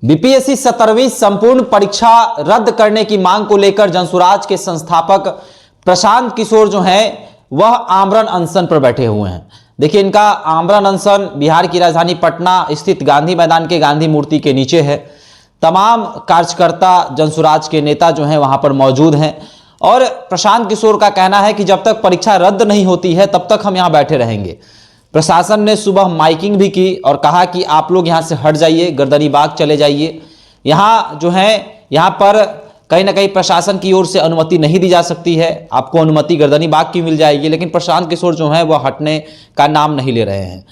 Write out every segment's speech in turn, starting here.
BPSC 17वीं संपूर्ण परीक्षा रद्द करने की मांग को लेकर जनसुराज के संस्थापक प्रशांत किशोर जो हैं वह आमरण अनशन पर बैठे हुए हैं। देखिए, इनका आमरण अनशन बिहार की राजधानी पटना स्थित गांधी मैदान के गांधी मूर्ति के नीचे है। तमाम कार्यकर्ता जनसुराज के नेता जो हैं वहां पर मौजूद हैं और प्रशांत किशोर का कहना है कि जब तक परीक्षा रद्द नहीं होती है तब तक हम यहां बैठे रहेंगे। प्रशासन ने सुबह माइकिंग भी की और कहा कि आप लोग यहां से हट जाइए, गर्दनी बाग चले जाइए। यहां जो है यहां पर कहीं ना कहीं प्रशासन की ओर से अनुमति नहीं दी जा सकती है। आपको अनुमति गर्दनी बाग की मिल जाएगी, लेकिन प्रशांत किशोर जो है वह हटने का नाम नहीं ले रहे हैं।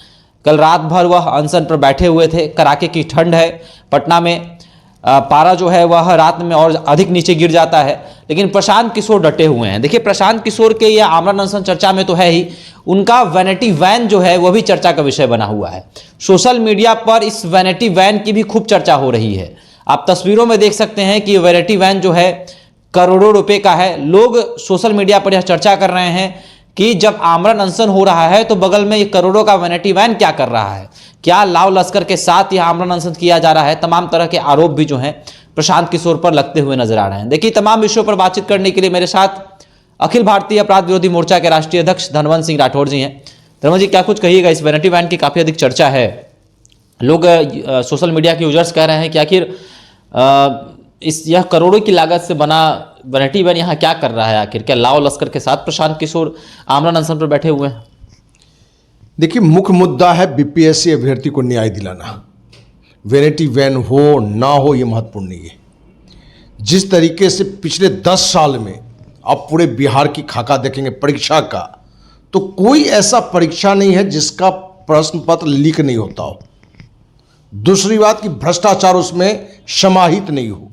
कल रात भर वह अनशन पर बैठे हुए थे। कड़ाके की ठंड है पटना में, पारा जो है वह रात में और अधिक नीचे गिर जाता है, लेकिन प्रशांत किशोर डटे हुए हैं। देखिए, प्रशांत किशोर के ये आमरण अनशन चर्चा में तो है ही, उनका वैनिटी वैन जो है वह भी चर्चा का विषय बना हुआ है। सोशल मीडिया पर इस वैनिटी वैन की भी खूब चर्चा हो रही है। आप तस्वीरों में देख सकते हैं कि वैनिटी वैन जो है करोड़ों रुपए का है। लोग सोशल मीडिया पर यह चर्चा कर रहे हैं कि जब आमरण अनशन हो रहा है तो बगल में ये करोड़ों का वैनिटी वैन क्या कर रहा है, क्या लाव लश्कर के साथ यह आमरण अनशन किया जा रहा है। तमाम तरह के आरोप भी जो हैं प्रशांत किशोर पर लगते हुए नजर आ रहे हैं। देखिए, तमाम विषयों पर बातचीत करने के लिए मेरे साथ अखिल भारतीय अपराध विरोधी मोर्चा के राष्ट्रीय अध्यक्ष धनवंत सिंह राठौर जी हैं। धनवंत जी, क्या कुछ कहिएगा? इस वैनिटी वैन की काफी अधिक चर्चा है। लोग सोशल मीडिया के यूजर्स कह रहे हैं कि आखिर यह करोड़ों की लागत से बना वैनिटी वैन यहाँ क्या कर रहा है? आखिर क्या लाव लश्कर के साथ प्रशांत किशोर आमरण अनशन पर बैठे हुए हैं? देखिए, मुख्य मुद्दा है बीपीएससी अभ्यर्थी को न्याय दिलाना। वैनिटी वैन हो ना हो ये महत्वपूर्ण नहीं है। जिस तरीके से पिछले 10 साल में आप पूरे बिहार की खाका देखेंगे परीक्षा का, तो कोई ऐसा परीक्षा नहीं है जिसका प्रश्न पत्र लीक नहीं होता हो। दूसरी बात कि भ्रष्टाचार उसमें समाहित नहीं हो।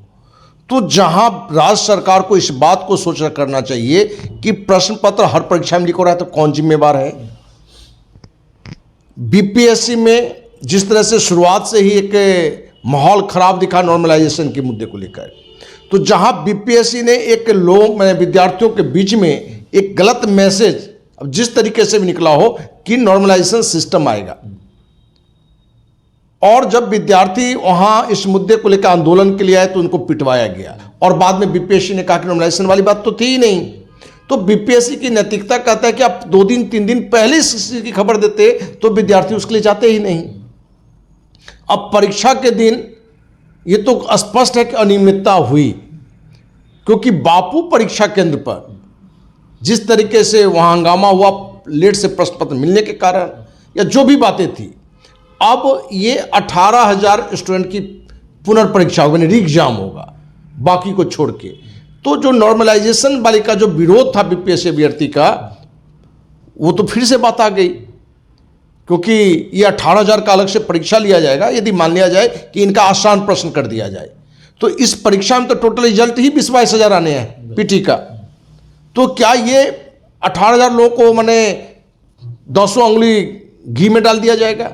तो जहां राज्य सरकार को इस बात को सोच करना चाहिए कि प्रश्न पत्र हर परीक्षा में लीक हो रहा है तो कौन जिम्मेवार है। बीपीएससी में जिस तरह से शुरुआत से ही एक माहौल खराब दिखा नॉर्मलाइजेशन के मुद्दे को लेकर, तो जहां बीपीएससी ने एक विद्यार्थियों के बीच में एक गलत मैसेज अब जिस तरीके से भी निकला हो कि नॉर्मलाइजेशन सिस्टम आएगा, और जब विद्यार्थी वहां इस मुद्दे को लेकर आंदोलन के लिए आए तो उनको पिटवाया गया और बाद में बीपीएससी ने कहा कि नॉर्मलाइजेशन वाली बात तो थी ही नहीं। तो बीपीएससी की नैतिकता कहता है कि आप 2 दिन 3 दिन पहले इस चीज की खबर देते तो विद्यार्थी उसके लिए जाते ही नहीं। अब परीक्षा के दिन ये तो स्पष्ट है कि अनियमितता हुई, क्योंकि बापू परीक्षा केंद्र पर जिस तरीके से वहां हंगामा हुआ लेट से प्रश्न पत्र मिलने के कारण या जो भी बातें थी, अब ये 18,000 स्टूडेंट की पुनर्परीक्षा होगी, री एग्जाम होगा बाकी को छोड़ के। तो जो नॉर्मलाइजेशन वाली का जो विरोध था बीपीएससी अभ्यर्थी का, वो तो फिर से बात आ गई, क्योंकि ये 18,000 का अलग से परीक्षा लिया जाएगा। यदि मान लिया जाए कि इनका आसान प्रश्न कर दिया जाए तो इस परीक्षा में तो टोटल रिजल्ट ही 22,000 आने हैं पीटी का। तो क्या ये 18,000 लोगों को माने 200 उंगली घी में डाल दिया जाएगा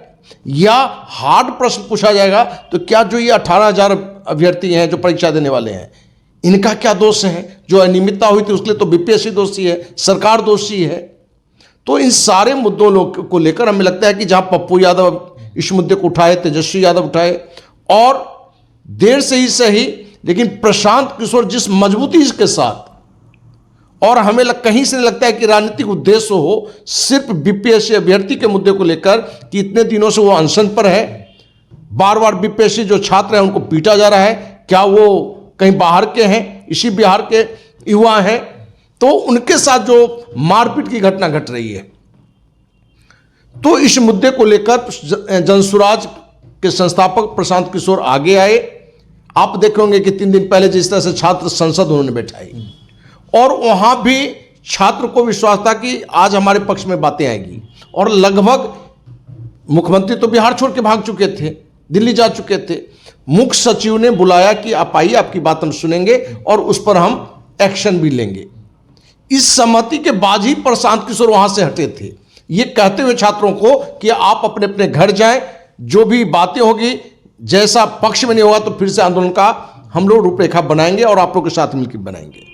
या हार्ड प्रश्न पूछा जाएगा? तो क्या जो ये 18,000 अभ्यर्थी हैं जो परीक्षा देने वाले हैं, इनका क्या दोष है? जो अनियमितता हुई थी उसके लिए तो बीपीएससी दोषी है, सरकार दोषी है। तो इन सारे मुद्दों को लेकर हमें लगता है कि जहां पप्पू यादव इस मुद्दे को उठाए, तेजस्वी यादव उठाए, और देर से ही सही, लेकिन प्रशांत किशोर जिस मजबूती के साथ, और हमें कहीं से लगता है कि राजनीतिक उद्देश्य हो सिर्फ बीपीएससी अभ्यर्थी के मुद्दे को लेकर कि इतने दिनों से वो अनशन पर है, बार बार बीपीएससी जो छात्र हैं उनको पीटा जा रहा है, क्या वो कहीं बाहर के हैं, इसी बिहार के युवा हैं, तो उनके साथ जो मारपीट की घटना घट रही है। तो इस मुद्दे को लेकर जनसुराज के संस्थापक प्रशांत किशोर आगे आए। आप देखेंगे कि 3 दिन पहले जिस तरह से छात्र संसद उन्होंने बैठाई और वहां भी छात्र को विश्वास था कि आज हमारे पक्ष में बातें आएगी, और लगभग मुख्यमंत्री तो बिहार छोड़ के भाग चुके थे, दिल्ली जा चुके थे। मुख्य सचिव ने बुलाया कि आप आइए, आपकी बात हम सुनेंगे और उस पर हम एक्शन भी लेंगे। इस सहमति के बाद ही प्रशांत किशोर वहां से हटे थे, ये कहते हुए छात्रों को कि आप अपने अपने घर जाएं, जो भी बातें होगी, जैसा पक्ष में नहीं होगा तो फिर से आंदोलन का हम लोग रूपरेखा बनाएंगे और आप लोग के साथ मिलकर बनाएंगे।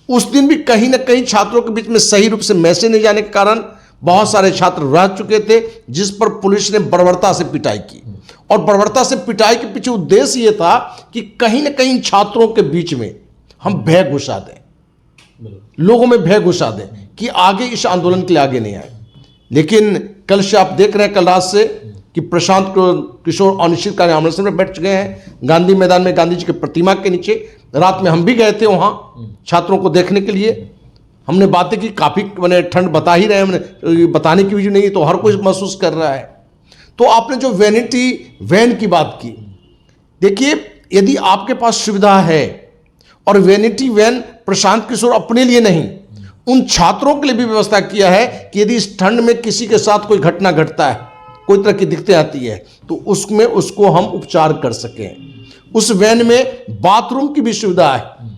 उस दिन भी कहीं ना कहीं छात्रों के बीच में सही रूप से मैसेज नहीं जाने के कारण बहुत सारे छात्र रह चुके थे, जिस पर पुलिस ने बर्बरता से पिटाई की। और बर्बरता से पिटाई के पीछे उद्देश्य ये था कि कहीं ना कहीं छात्रों के बीच में हम भय घुसा दें, लोगों में भय घुसा दें कि आगे इस आंदोलन के लिए आगे नहीं आए। लेकिन कल से आप देख रहे हैं, कल रात से, कि प्रशांत किशोर अनिश्चितकालीन अनशन में बैठ चुके हैं गांधी मैदान में, गांधी जी की प्रतिमा के नीचे। रात में हम भी गए थे वहाँ छात्रों को देखने के लिए, हमने बातें की, काफ़ी मैंने ठंड बता ही रहे हैं, हमने बताने की भी नहीं, तो हर कोई महसूस कर रहा है। तो आपने जो वैनिटी वैन की बात की, देखिए यदि आपके पास सुविधा है, और वैनिटी वैन प्रशांत किशोर अपने लिए नहीं, उन छात्रों के लिए भी व्यवस्था किया है कि यदि इस ठंड में किसी के साथ कोई घटना घटता है, कोई तरह की दिक्कतें आती है, तो उसमें उसको हम उपचार कर सकें। उस वैन में बाथरूम की भी सुविधा है,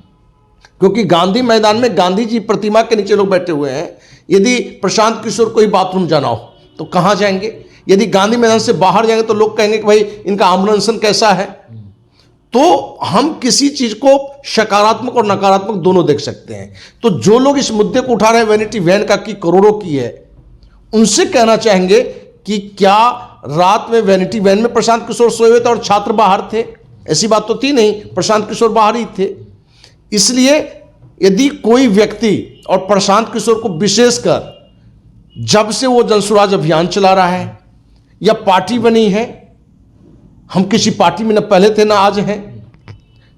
क्योंकि गांधी मैदान में गांधी जी प्रतिमा के नीचे लोग बैठे हुए हैं। यदि प्रशांत किशोर को ही बाथरूम जाना हो तो कहाँ जाएंगे? यदि गांधी मैदान से बाहर जाएंगे तो लोग कहेंगे कि भाई इनका आमरण अनशन कैसा है। तो हम किसी चीज को सकारात्मक और नकारात्मक दोनों देख सकते हैं। तो जो लोग इस मुद्दे को उठा रहे हैं वैनिटी वैन का, कि करोड़ों की है, उनसे कहना चाहेंगे कि क्या रात में वैनिटी वैन में प्रशांत किशोर सोए हुए थे और छात्र बाहर थे? ऐसी बात तो थी नहीं, प्रशांत किशोर बाहर ही थे। इसलिए यदि कोई व्यक्ति, और प्रशांत किशोर को विशेषकर जब से वो जनसुराज अभियान चला रहा है या पार्टी बनी है, हम किसी पार्टी में न पहले थे ना आज हैं,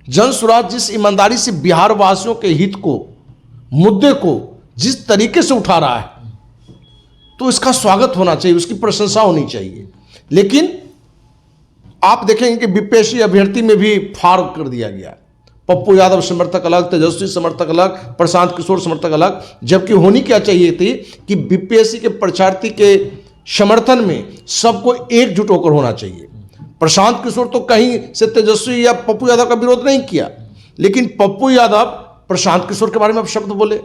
जनसुराज जिस ईमानदारी से बिहार वासियों के हित को, मुद्दे को जिस तरीके से उठा रहा है, तो इसका स्वागत होना चाहिए, उसकी प्रशंसा होनी चाहिए। लेकिन आप देखेंगे कि बीपीएससी अभ्यर्थी में भी फाड़ कर दिया गया। पप्पू यादव समर्थक अलग, तेजस्वी समर्थक अलग, प्रशांत किशोर समर्थक अलग, जबकि होनी क्या चाहिए थी कि बीपीएससी के परीक्षार्थी के समर्थन में सबको एकजुट होकर होना चाहिए। प्रशांत किशोर तो कहीं से तेजस्वी या पप्पू यादव का विरोध नहीं किया, लेकिन पप्पू यादव प्रशांत किशोर के बारे में शब्द बोले।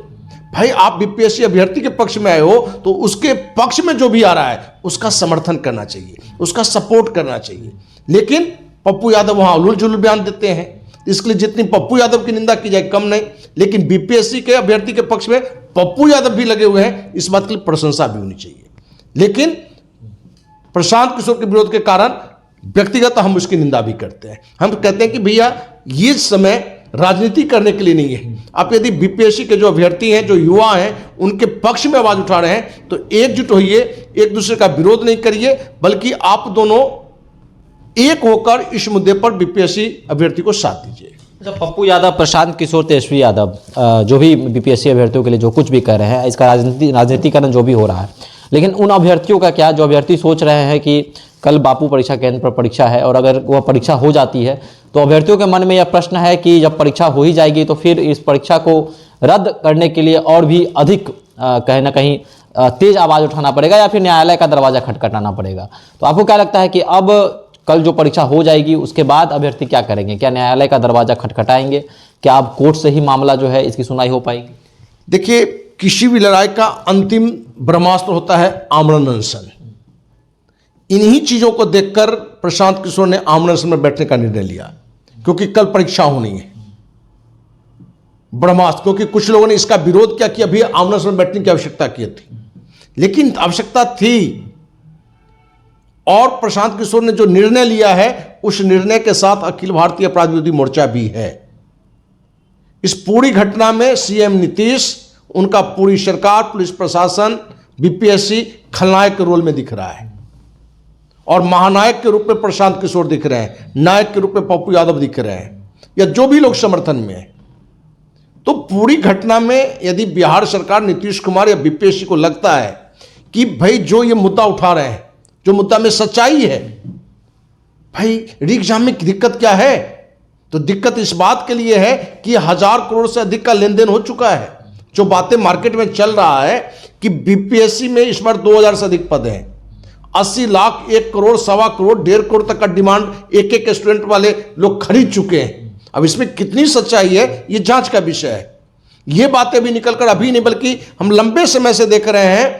भाई आप बीपीएससी अभ्यर्थी के पक्ष में आए हो तो उसके पक्ष में जो भी आ रहा है उसका समर्थन करना चाहिए, उसका सपोर्ट करना चाहिए। लेकिन पप्पू यादव वहां उलूल जुलूल बयान देते हैं, इसके लिए जितनी पप्पू यादव की निंदा की जाए कम नहीं। लेकिन बीपीएससी के अभ्यर्थी के पक्ष में पप्पू यादव भी लगे हुए हैं, इस बात के लिए प्रशंसा भी होनी चाहिए। लेकिन प्रशांत किशोर के विरोध के कारण व्यक्तिगत हम उसकी निंदा भी करते हैं। हम कहते हैं कि भैया ये समय राजनीति करने के लिए नहीं है। आप यदि बीपीएससी के जो अभ्यर्थी हैं, जो युवा हैं, उनके पक्ष में आवाज उठा रहे हैं तो एकजुट होइए, एक दूसरे का विरोध नहीं करिए, बल्कि आप दोनों एक होकर इस मुद्दे पर बीपीएससी अभ्यर्थी को साथ दीजिए। पप्पू यादव, प्रशांत किशोर, तेजस्वी यादव जो भी बीपीएससी अभ्यर्थियों के लिए जो कुछ भी कर रहे हैं, इसका राजनीतिकरण जो भी हो रहा है, लेकिन उन अभ्यर्थियों का क्या, जो अभ्यर्थी सोच रहे हैं कि कल बापू परीक्षा केंद्र पर परीक्षा है और अगर वह परीक्षा हो जाती है तो अभ्यर्थियों के मन में यह प्रश्न है कि जब परीक्षा हो ही जाएगी तो फिर इस परीक्षा को रद्द करने के लिए और भी अधिक कहीं ना कहीं तेज आवाज़ उठाना पड़ेगा या फिर न्यायालय का दरवाज़ा खटखटाना पड़ेगा। तो आपको क्या लगता है कि अब कल जो परीक्षा हो जाएगी उसके बाद अभ्यर्थी क्या करेंगे? क्या न्यायालय का दरवाज़ा खटखटाएंगे? क्या अब कोर्ट से ही मामला जो है इसकी सुनवाई हो पाएगी? देखिए, किसी भी लड़ाई का अंतिम ब्रह्मास्त्र होता है आमरण अनशन। इन्हीं चीजों को देखकर प्रशांत किशोर ने आमरण अनशन में बैठने का निर्णय लिया, क्योंकि कल परीक्षा होनी है। ब्रह्मास्त्र, क्योंकि कुछ लोगों ने इसका विरोध किया कि अभी आमरण अनशन में बैठने की आवश्यकता की थी, लेकिन आवश्यकता थी। और प्रशांत किशोर ने जो निर्णय लिया है उस निर्णय के साथ अखिल भारतीय अपराध विरोधी मोर्चा भी है। इस पूरी घटना में सीएम नीतीश, उनका पूरी सरकार, पुलिस प्रशासन, बीपीएससी खलनायक के रोल में दिख रहा है और महानायक के रूप में प्रशांत किशोर दिख रहे हैं, नायक के रूप में पप्पू यादव दिख रहे हैं, या जो भी लोग समर्थन में है। तो पूरी घटना में यदि बिहार सरकार, नीतीश कुमार या बीपीएससी को लगता है कि भाई जो ये मुद्दा उठा रहे हैं, जो मुद्दा में सच्चाई है, भाई री एग्जाम में दिक्कत क्या है, तो दिक्कत इस बात के लिए है कि 1000 करोड़ से अधिक का लेन देन हो चुका है। जो बातें मार्केट में चल रहा है कि बीपीएससी में इस बार 2000 से अधिक पद हैं, 80 लाख, 1 करोड़, 1.25 करोड़, 1.5 करोड़ तक का डिमांड एक एक स्टूडेंट वाले लोग खरीद चुके हैं। अब इसमें कितनी सच्चाई है ये जांच का विषय है। ये बातें भी निकलकर अभी नहीं, बल्कि हम लंबे समय से देख रहे हैं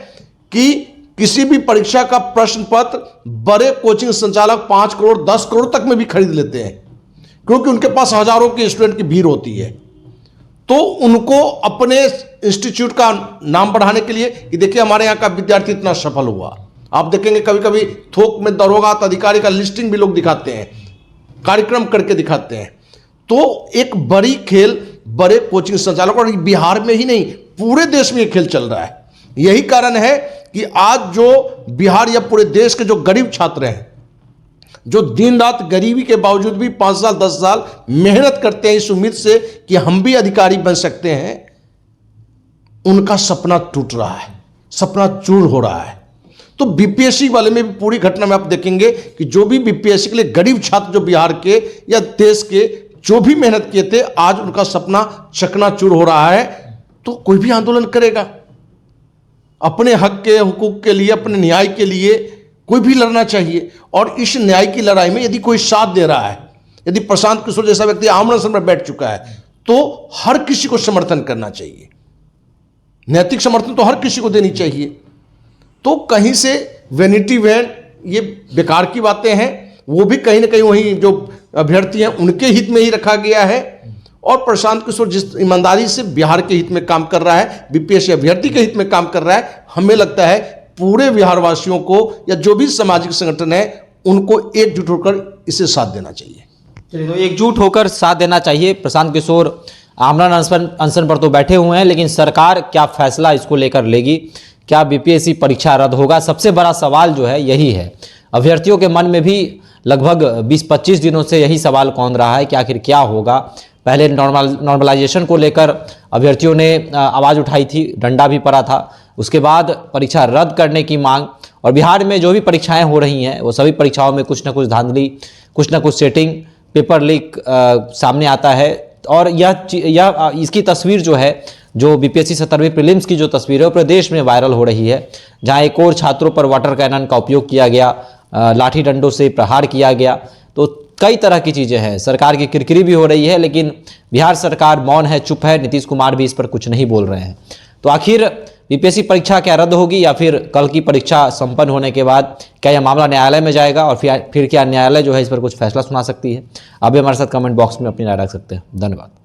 कि किसी भी परीक्षा का प्रश्न पत्र बड़े कोचिंग संचालक 5 करोड़ 10 करोड़ तक में भी खरीद लेते हैं, क्योंकि उनके पास हजारों के स्टूडेंट की भीड़ होती है। तो उनको अपने इंस्टीट्यूट का नाम बढ़ाने के लिए कि देखिए हमारे यहाँ का विद्यार्थी इतना सफल हुआ, आप देखेंगे कभी कभी थोक में दरोगा अधिकारी का लिस्टिंग भी लोग दिखाते हैं, कार्यक्रम करके दिखाते हैं। तो एक बड़ी खेल बड़े कोचिंग संचालक, और बिहार में ही नहीं पूरे देश में ये खेल चल रहा है। यही कारण है कि आज जो बिहार या पूरे देश के जो गरीब छात्र हैं, जो दिन रात गरीबी के बावजूद भी 5 साल 10 साल मेहनत करते हैं इस उम्मीद से कि हम भी अधिकारी बन सकते हैं, उनका सपना टूट रहा है, सपना चूर हो रहा है। तो बीपीएससी वाले में भी पूरी घटना में आप देखेंगे कि जो भी बीपीएससी के लिए गरीब छात्र जो बिहार के या देश के जो भी मेहनत किए थे, आज उनका सपना चकनाचूर हो रहा है। तो कोई भी आंदोलन करेगा अपने हक के, हुकूक के लिए, अपने न्याय के लिए कोई भी लड़ना चाहिए। और इस न्याय की लड़ाई में यदि कोई साथ दे रहा है, यदि प्रशांत किशोर जैसा व्यक्ति आमरण अनशन पर बैठ चुका है, तो हर किसी को समर्थन करना चाहिए। नैतिक समर्थन तो हर किसी को देनी चाहिए। तो कहीं से वैनिटी वैन ये बेकार की बातें हैं, वो भी कहीं ना कहीं वही जो अभ्यर्थी हैं उनके हित में ही रखा गया है। और प्रशांत किशोर जिस ईमानदारी से बिहार के हित में काम कर रहा है, बीपीएससी अभ्यर्थी के हित में काम कर रहा है, हमें लगता है पूरे बिहार वासियों को या जो भी सामाजिक संगठन है उनको एकजुट होकर इसे साथ देना चाहिए। चलिए, तो एकजुट होकर साथ देना चाहिए। प्रशांत किशोर आमरण अनशन पर तो बैठे हुए हैं, लेकिन सरकार क्या फैसला इसको लेकर लेगी, क्या बीपीएससी परीक्षा रद्द होगा, सबसे बड़ा सवाल जो है यही है। अभ्यर्थियों के मन में भी लगभग 20-25 दिनों से यही सवाल कौंध रहा है कि आखिर क्या होगा। पहले नॉर्मलाइजेशन को लेकर अभ्यर्थियों ने आवाज़ उठाई थी, डंडा भी पड़ा था। उसके बाद परीक्षा रद्द करने की मांग, और बिहार में जो भी परीक्षाएं हो रही हैं वो सभी परीक्षाओं में कुछ ना कुछ धांधली, कुछ ना कुछ सेटिंग, पेपर लीक सामने आता है। और यह इसकी तस्वीर जो है, जो बीपीएससी 17वीं प्रीलिम्स की जो तस्वीर है वो पूरे देश में वायरल हो रही है, जहां एक और छात्रों पर वाटर कैनन का उपयोग किया गया, लाठी डंडों से प्रहार किया गया। तो कई तरह की चीज़ें हैं, सरकार की किरकिरी भी हो रही है, लेकिन बिहार सरकार मौन है, चुप है। नीतीश कुमार भी इस पर कुछ नहीं बोल रहे हैं। तो आखिर बीपीएससी परीक्षा क्या रद्द होगी, या फिर कल की परीक्षा संपन्न होने के बाद क्या यह मामला न्यायालय में जाएगा, और फिर क्या न्यायालय जो है इस पर कुछ फैसला सुना सकती है? आप भी हमारे साथ कमेंट बॉक्स में अपनी राय रख सकते हैं। धन्यवाद।